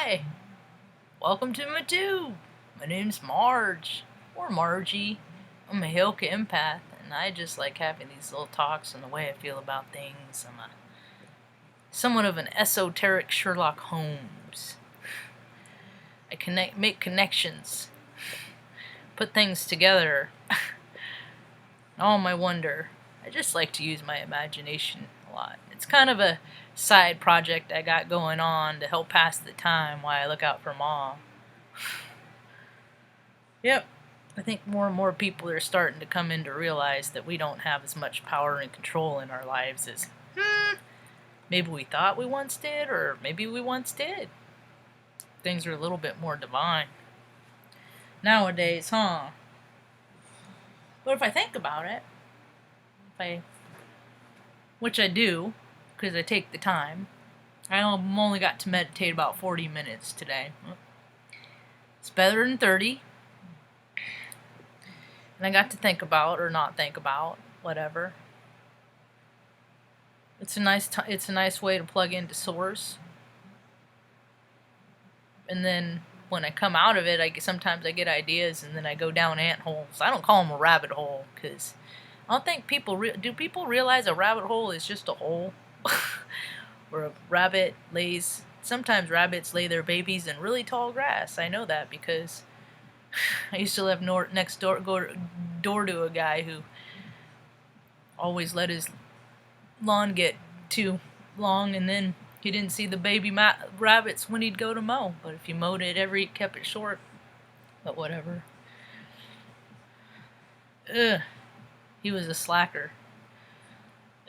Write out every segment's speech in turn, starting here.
Hi, welcome to my tube. My name's Marge, or Margie. I'm a Hilka empath, and I just like having these little talks on the way I feel about things. I'm somewhat of an esoteric Sherlock Holmes. I make connections, put things together. All my wonder. I just like to use my imagination a lot. It's kind of a side project I got going on to help pass the time while I look out for Mom. Yep, I think more and more people are starting to come in to realize that we don't have as much power and control in our lives as maybe we thought we once did, or maybe we once did. Things are a little bit more divine nowadays, huh? But if I think about it, which I do, because I take the time, I only got to meditate about 40 minutes today. It's better than 30. And I got to think about, or not think about, whatever. It's a nice way to plug into Source. And then when I come out of it, sometimes I get ideas, and then I go down ant holes. I don't call them a rabbit hole, because I don't think do people realize a rabbit hole is just a hole? Where a rabbit lays, sometimes rabbits lay their babies in really tall grass. I know that because I used to live next door to a guy who always let his lawn get too long, and then he didn't see the baby rabbits when he'd go to mow. But if you mowed it kept it short. But whatever. Ugh. He was a slacker.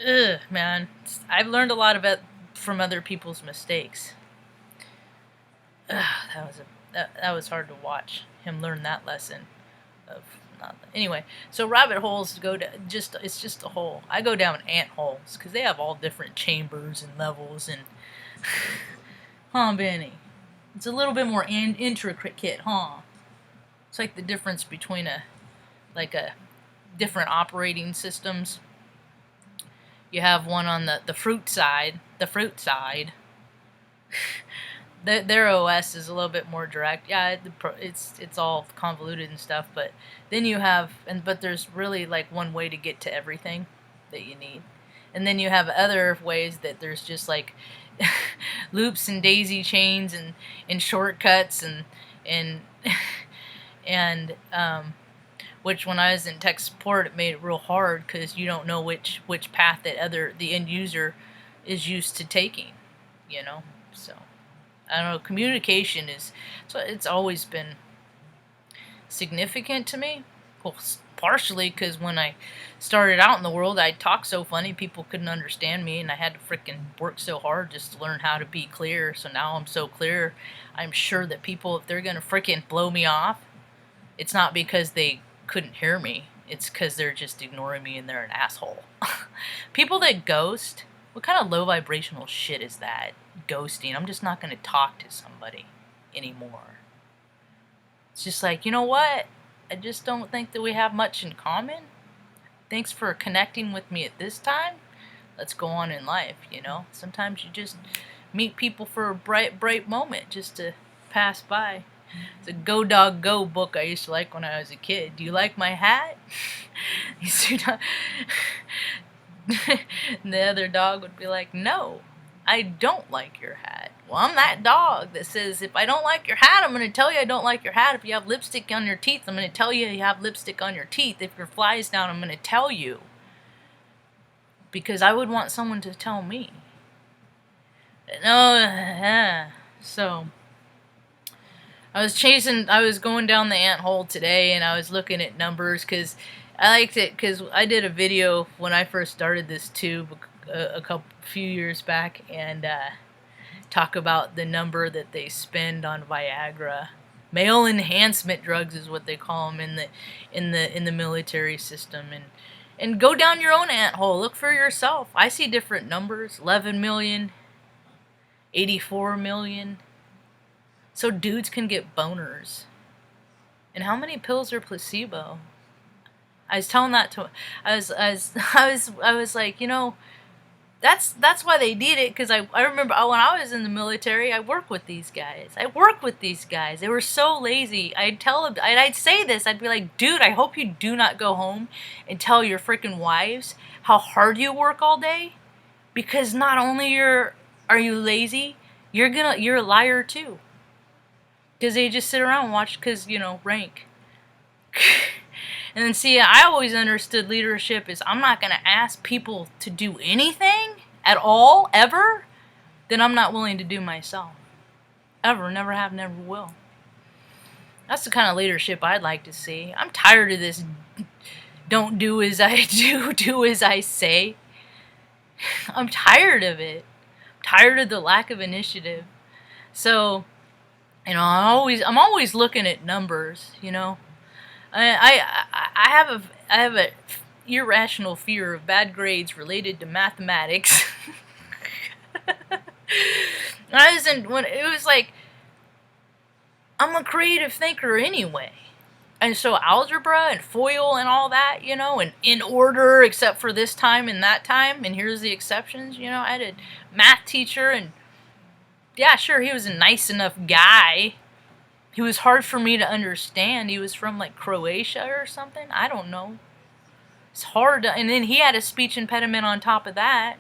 Ugh, man. I've learned a lot of it from other people's mistakes. Ugh, that was hard to watch him learn that lesson of anyway. So rabbit holes it's just a hole. I go down ant holes because they have all different chambers and levels and huh, Benny? It's a little bit more intricate, huh? It's like the difference between a different operating systems. You have one on the fruit side. Their OS is a little bit more direct. Yeah, it's all convoluted and stuff, but then you have but there's really like one way to get to everything that you need. And then you have other ways that there's just like loops and daisy chains and shortcuts and which when I was in tech support, it made it real hard because you don't know which path that the end user is used to taking, So I don't know. Communication it's always been significant to me. Well, partially because when I started out in the world, I talked so funny people couldn't understand me, and I had to frickin' work so hard just to learn how to be clear. So now I'm so clear. I'm sure that people, if they're gonna frickin' blow me off, it's not because they couldn't hear me. It's because they're just ignoring me and they're an asshole. People that ghost, what kind of low vibrational shit is that? Ghosting. I'm just not going to talk to somebody anymore. It's just like, you know what? I just don't think that we have much in common. Thanks for connecting with me at this time. Let's go on in life, Sometimes you just meet people for a bright moment just to pass by. It's a Go Dog Go book I used to like when I was a kid. Do you like my hat? And the other dog would be like, no, I don't like your hat. Well, I'm that dog that says, if I don't like your hat, I'm going to tell you I don't like your hat. If you have lipstick on your teeth, I'm going to tell you you have lipstick on your teeth. If your fly is down, I'm going to tell you. Because I would want someone to tell me. No, so I was going down the ant hole today, and I was looking at numbers because I liked it because I did a video when I first started this tube a few years back, and talk about the number that they spend on Viagra. Male enhancement drugs is what they call them in the military system, and go down your own ant hole. Look for yourself. I see different numbers: 11 million, 84 million. So dudes can get boners. And how many pills are placebo? I was telling that to I was like, That's why they did it, because I remember when I was in the military, I worked with these guys. They were so lazy. I'd tell them, I'd say this, I'd be like, dude, I hope you do not go home and tell your freaking wives how hard you work all day, because not only are you lazy, you're a liar too. Because they just sit around and watch, because, rank. And then see, I always understood leadership is I'm not going to ask people to do anything at all, ever, that I'm not willing to do myself. Ever, never have, never will. That's the kind of leadership I'd like to see. I'm tired of this don't do as I do as I say. I'm tired of it. I'm tired of the lack of initiative. So, I'm always looking at numbers, I have a irrational fear of bad grades related to mathematics. When it was like, I'm a creative thinker anyway, and so algebra and FOIL and all that, and in order except for this time and that time, and here's the exceptions. I had a math teacher, and yeah, sure, he was a nice enough guy. He was hard for me to understand. He was from like Croatia or something. I don't know. It's hard to, and then he had a speech impediment on top of that.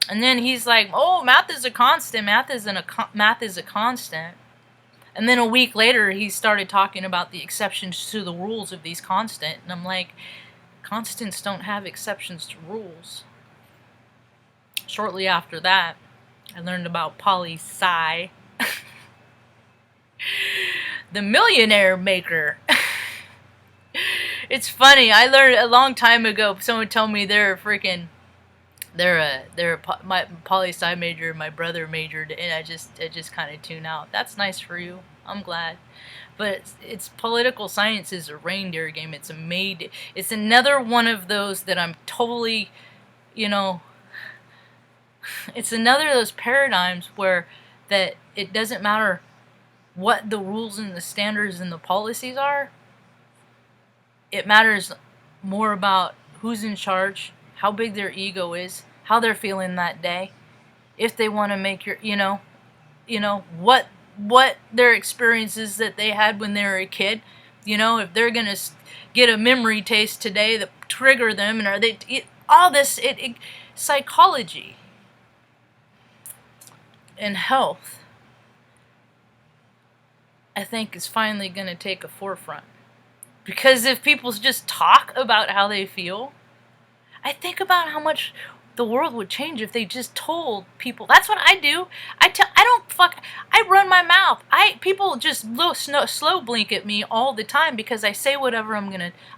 And then he's like, "Oh, math is a constant. Math is a constant." And then a week later, he started talking about the exceptions to the rules of these constant. And I'm like, constants don't have exceptions to rules. Shortly after that, I learned about poli-sci. The millionaire maker. It's funny. I learned a long time ago. Someone told me they're a poli-sci major. My brother majored, and I just kind of tune out. That's nice for you. I'm glad. But it's political science is a reindeer game. It's another one of those that I'm totally, it's another of those paradigms where that it doesn't matter what the rules and the standards and the policies are. It matters more about who's in charge, how big their ego is, how they're feeling that day, if they want to make what their experiences that they had when they were a kid. If they're going to get a memory taste today that trigger them, and all this, psychology and health, I think, is finally going to take a forefront. Because if people just talk about how they feel, I think about how much the world would change if they just told people. That's what I do. I run my mouth. People just slow blink at me all the time because I say whatever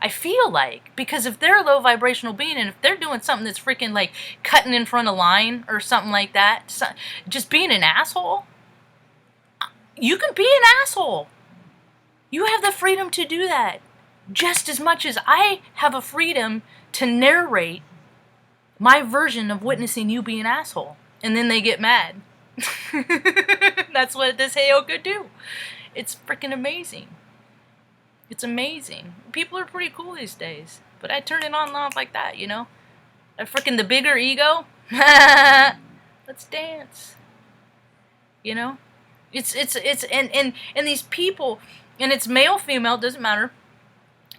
I feel like. Because if they're a low vibrational being, and if they're doing something that's freaking like cutting in front of line or something like that, just being an asshole, you can be an asshole. You have the freedom to do that. Just as much as I have a freedom to narrate my version of witnessing you be an asshole. And then they get mad. That's what this Heyo could do. It's freaking amazing. It's amazing. People are pretty cool these days. But I turn it on and off like that, the bigger ego. Let's dance. It's and these people, and it's male, female, doesn't matter.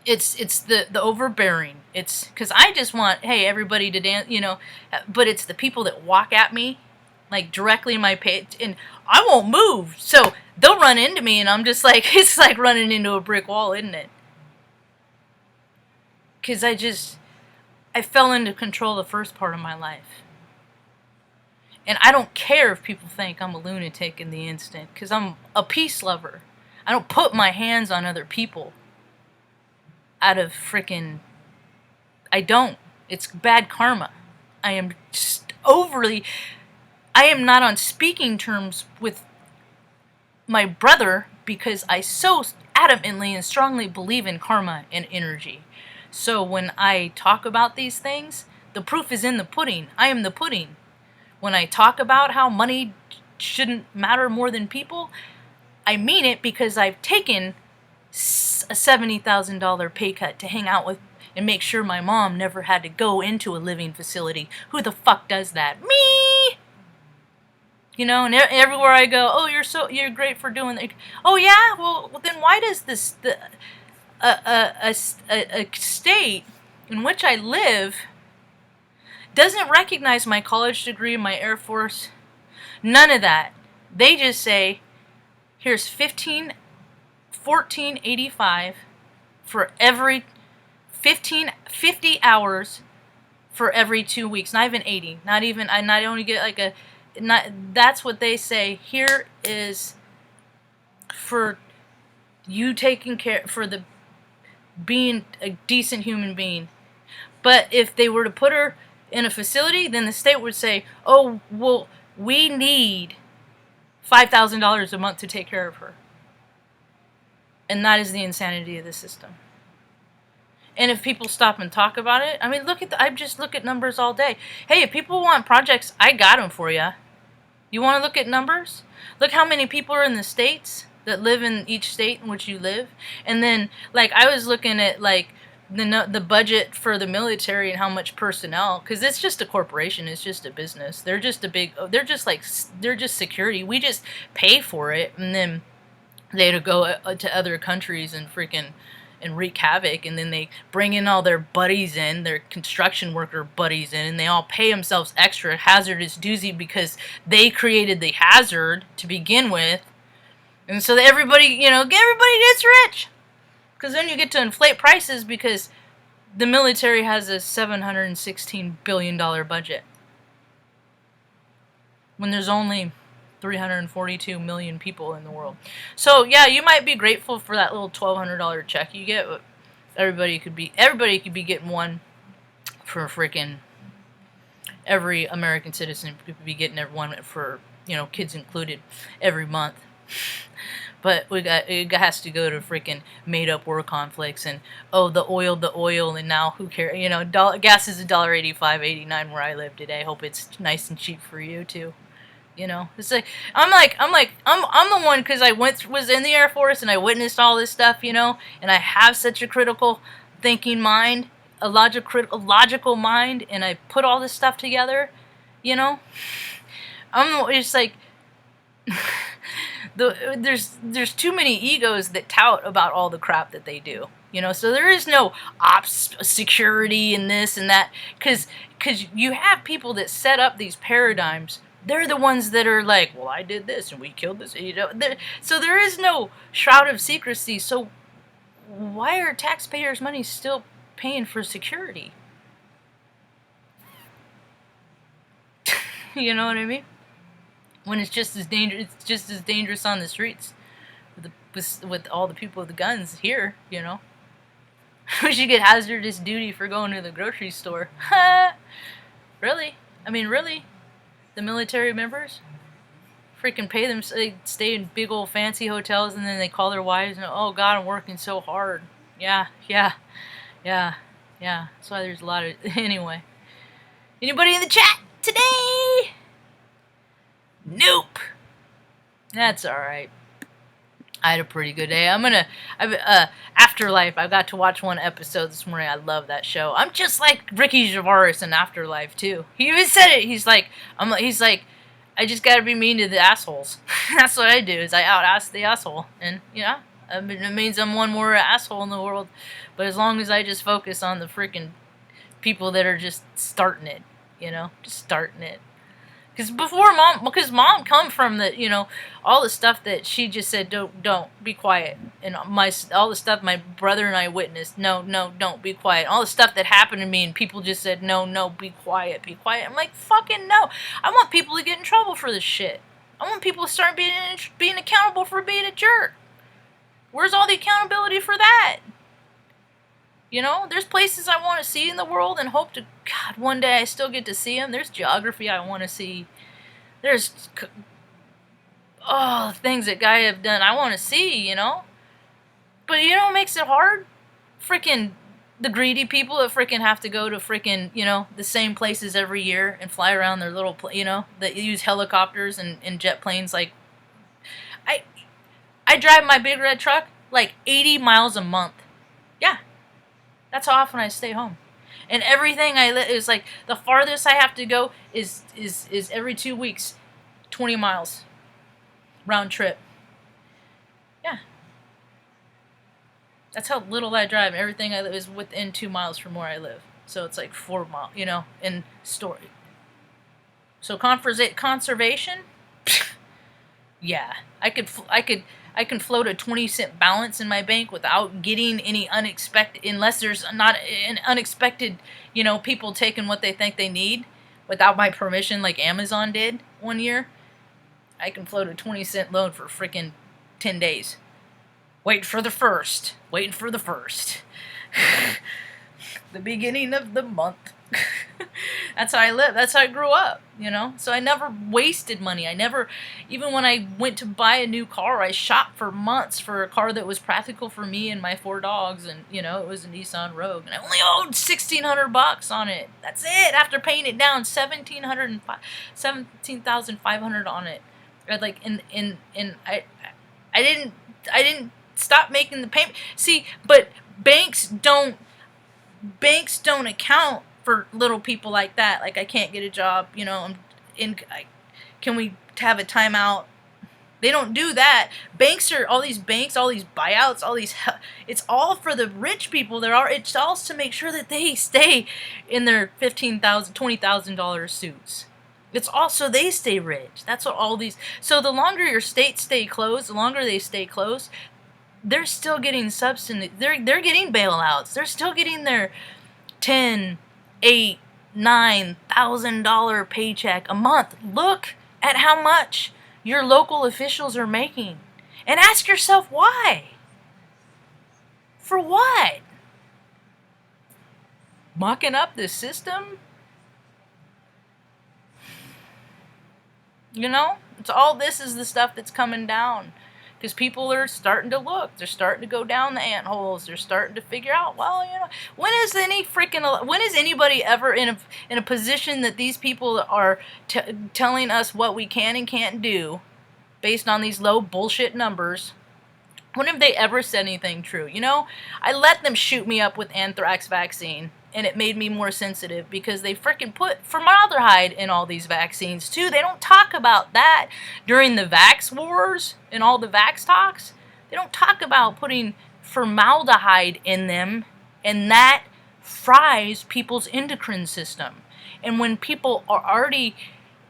It's the overbearing. It's because I just want, hey, everybody to dance, but it's the people that walk at me, like directly in my page, and I won't move. So they'll run into me, and I'm just like, it's like running into a brick wall, isn't it? Because I fell into control the first part of my life. And I don't care if people think I'm a lunatic in the instant, because I'm a peace lover. I don't put my hands on other people. I don't. It's bad karma. I am not on speaking terms with my brother because I so adamantly and strongly believe in karma and energy. So when I talk about these things, the proof is in the pudding. I am the pudding. When I talk about how money shouldn't matter more than people, I mean it, because I've taken a $70,000 pay cut to hang out with and make sure my mom never had to go into a living facility. Who the fuck does that? Me! You know, and everywhere I go, oh, you're great for doing that. Oh yeah, well then why does a state in which I live doesn't recognize my college degree, my Air Force, none of that. They just say, here's 1485 for every 50 hours for every 2 weeks. Not even 80. Not even, I not only get like that's what they say. Here is for you taking care, for the being a decent human being. But if they were to put her in a facility, then the state would say, oh, well, we need $5,000 a month to take care of her. And that is the insanity of the system. And if people stop and talk about it, I mean, I just look at numbers all day. Hey, if people want projects, I got them for you. You want to look at numbers? Look how many people are in the states that live in each state in which you live. And then, like, I was looking at, like, the budget for the military and how much personnel, because it's just a corporation, it's just a business. They're just they're just security. We just pay for it, and then they to go to other countries and wreak havoc, and then they bring in all their buddies in, their construction worker buddies in, and they all pay themselves extra hazardous doozy because they created the hazard to begin with, and so that everybody gets rich. Because then you get to inflate prices because the military has a $716 billion budget. When there's only 342 million people in the world. So, yeah, you might be grateful for that little $1,200 check you get. But everybody could be getting one for freaking every American citizen could be getting one for, kids included every month. But it has to go to freaking made-up war conflicts and, the oil, and now who cares? Gas is $1.85, $1.89 where I live today. Hope it's nice and cheap for you too. It's like I'm the one because I was in the Air Force and I witnessed all this stuff, and I have such a critical thinking mind, a logical mind, and I put all this stuff together, it's like. There's too many egos that tout about all the crap that they do, so there is no ops security and this and that, because you have people that set up these paradigms. They're the ones that are like, well, I did this and we killed this, so there is no shroud of secrecy. So why are taxpayers' money still paying for security? You know what I mean? When it's just as dangerous on the streets with all the people with the guns here, We should get hazardous duty for going to the grocery store. Really? I mean, really? The military members? Freaking pay them, they stay in big old fancy hotels, and then they call their wives and, oh God, I'm working so hard. Yeah. That's why there's a lot of, anyway. Anybody in the chat today? Nope. That's alright. I had a pretty good day. Afterlife, I got to watch one episode this morning. I love that show. I'm just like Ricky Gervais in Afterlife, too. He even said it. He's like, I just gotta be mean to the assholes. That's what I do, is I out-ass the asshole. And, it means I'm one more asshole in the world. But as long as I just focus on the freaking people that are just starting it, just starting it. Because mom come from the, all the stuff that she just said, don't, be quiet. And all the stuff my brother and I witnessed, no, don't, be quiet. All the stuff that happened to me and people just said, no, be quiet. I'm like, fucking no. I want people to get in trouble for this shit. I want people to start being accountable for being a jerk. Where's all the accountability for that? There's places I want to see in the world and hope to, God, one day I still get to see them. There's geography I want to see. There's, things that guy have done I want to see, But what makes it hard? Freaking the greedy people that freaking have to go to freaking, the same places every year and fly around their little, that use helicopters and jet planes. Like, I drive my big red truck like 80 miles a month. Yeah. That's how often I stay home. And everything is like, the farthest I have to go is every 2 weeks, 20 miles round trip. Yeah. That's how little I drive. Everything I live is within 2 miles from where I live. So it's like 4 miles, in story. So conservation? Yeah. I can float a 20-cent balance in my bank without getting any unexpected, unless there's not an unexpected, people taking what they think they need without my permission, like Amazon did one year. I can float a 20-cent loan for freaking 10 days. Waiting for the first. The beginning of the month. That's how I live. That's how I grew up, So I never wasted money. Even when I went to buy a new car, I shopped for months for a car that was practical for me and my 4 dogs, and it was a Nissan Rogue, and I only owed $1,600 on it. That's it. After paying it down, $17,500 on it. I didn't stop making the payment. See, but banks don't account for little people like that. Like, I can't get a job, can we have a timeout? They don't do that. All these buyouts, it's all for the rich people. It's all to make sure that they stay in their $15,000, $20,000 suits. It's also they stay rich. That's what all these. So the longer your states stay closed, the longer they stay closed, they're still getting subsidy. They're getting bailouts. They're still getting their $10,000, $8,000, $9,000 paycheck a month. Look at how much your local officials are making, and ask yourself why. For what? Mucking up the system? It's all this is the stuff that's coming down. Because people are starting to look. They're starting to go down the ant holes. They're starting to figure out, when is anybody ever in a position that these people are telling us what we can and can't do based on these low bullshit numbers? When have they ever said anything true? I let them shoot me up with anthrax vaccine, and it made me more sensitive because they freaking put formaldehyde in all these vaccines too. They don't talk about that during the vax wars and all the vax talks. They don't talk about putting formaldehyde in them, and that fries people's endocrine system. And when people are already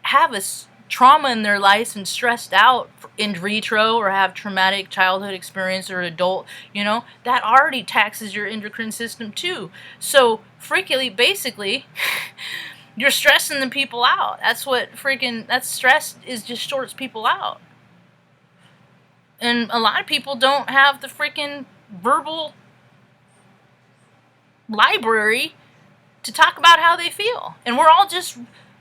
have a trauma in their lives and stressed out in vitro, or have traumatic childhood experience, or adult, that already taxes your endocrine system too. So basically, you're stressing the people out. That's stress just shorts people out. And a lot of people don't have the freaking verbal library to talk about how they feel. And we're all just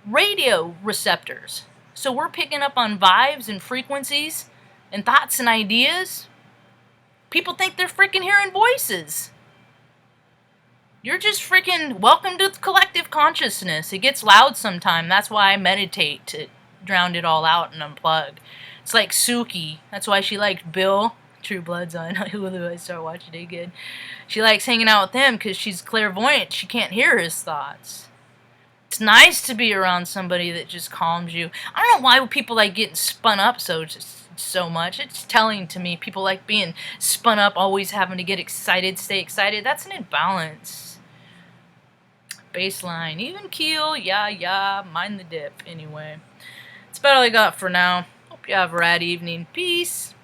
radio receptors. So we're picking up on vibes and frequencies and thoughts and ideas. People think they're freaking hearing voices. You're just freaking welcome to collective consciousness. It gets loud sometime. That's why I meditate, to drown it all out and unplug. It's like Suki. That's why she liked Bill, True Blood's on Hulu. I started watching it again. She likes hanging out with him because she's clairvoyant. She can't hear his thoughts. It's nice to be around somebody that just calms you. I don't know why people like getting spun up so much. It's telling to me. People like being spun up, always having to get excited, stay excited. That's an imbalance. Baseline, even keel, yeah, mind the dip. Anyway, that's about all I got for now. Hope you have a rad evening. Peace.